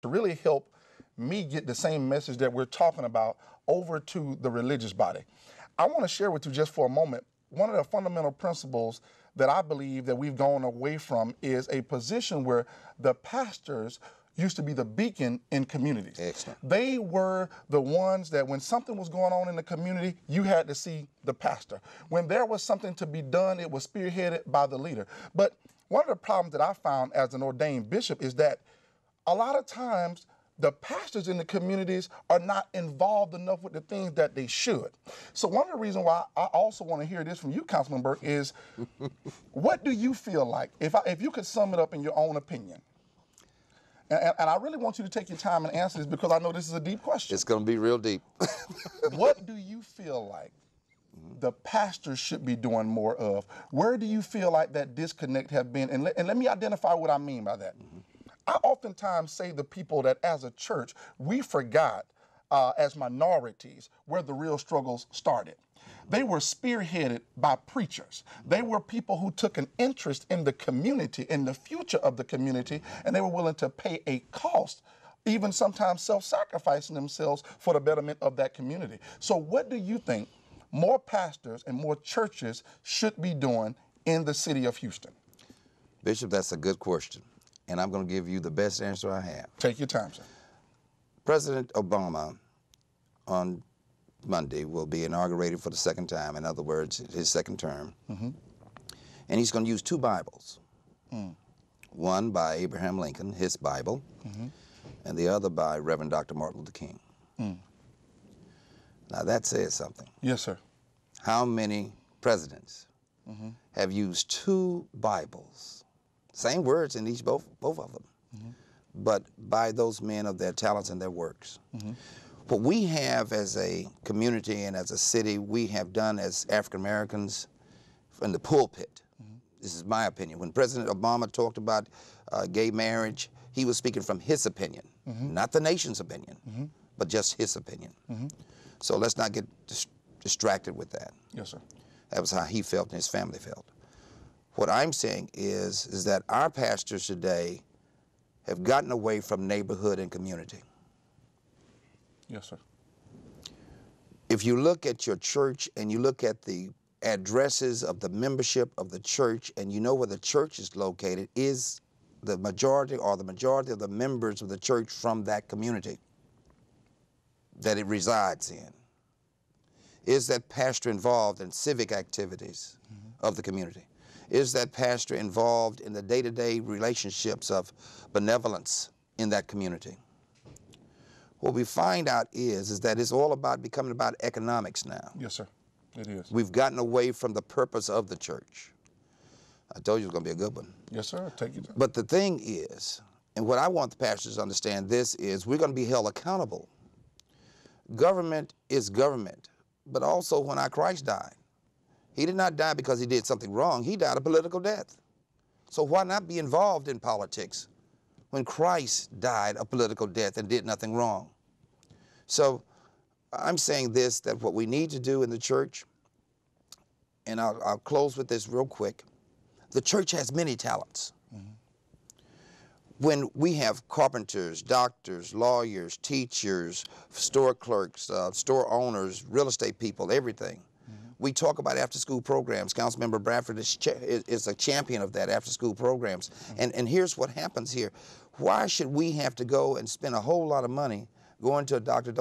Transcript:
to really help me get the same message that we're talking about over to the religious body. I want to share with you just for a moment, one of the fundamental principles that I believe that we've gone away from is a position where the pastors used to be the beacon in communities. Excellent. They were the ones that when something was going on in the community, you had to see the pastor. When there was something to be done, it was spearheaded by the leader. But one of the problems that I found as an ordained bishop is that a lot of times the pastors in the communities are not involved enough with the things that they should. So one of the reasons why I also want to hear this from you, Councilman Burke, is what do you feel like, if you could sum it up in your own opinion? And I really want you to take your time and answer this because I know this is a deep question. It's going to be real deep. What do you feel like the pastors should be doing more of? Where do you feel like that disconnect have been? And let me identify what I mean by that. I oftentimes say to people that as a church, we forgot as minorities where the real struggles started. They were spearheaded by preachers. They were people who took an interest in the community, in the future of the community, and they were willing to pay a cost, even sometimes self-sacrificing themselves for the betterment of that community. So what do you think more pastors and more churches should be doing in the city of Houston? Bishop, that's a good question, and I'm going to give you the best answer I have. Take your time, sir. President Obama on Monday will be inaugurated for the second time, in other words, his second term. And he's going to use two Bibles. One by Abraham Lincoln, his Bible, and the other by Reverend Dr. Martin Luther King. Now that says something. Yes, sir. How many presidents have used two Bibles, same words in each, both of them, but by those men of their talents and their works? What we have as a community and as a city, we have done as African Americans in the pulpit. This is my opinion. When President Obama talked about gay marriage, he was speaking from his opinion, not the nation's opinion, but just his opinion. So let's not get distracted with that. Yes, sir. That was how he felt and his family felt. What I'm saying is that our pastors today have gotten away from neighborhood and community. Yes, sir. If you look at your church and you look at the addresses of the membership of the church and you know where the church is located, is the majority of the members of the church from that community that it resides in? Is that pastor involved in civic activities of the community? Is that pastor involved in the day-to-day relationships of benevolence in that community? What we find out is that it's all about becoming about economics now. Yes, sir. It is. We've gotten away from the purpose of the church. I told you it was going to be a good one. Yes, sir. Take your time. But the thing is, and what I want the pastors to understand this is, we're going to be held accountable. Government is government, but also when our Christ died, he did not die because he did something wrong. He died a political death. So why not be involved in politics when Christ died a political death and did nothing wrong? So I'm saying this, that what we need to do in the church, and I'll close with this real quick, the church has many talents. When we have carpenters, doctors, lawyers, teachers, store clerks, store owners, real estate people, everything, we talk about after-school programs. Councilmember Bradford is a champion of that, after-school programs. And here's what happens here. Why should we have to go and spend a whole lot of money going to a doctor?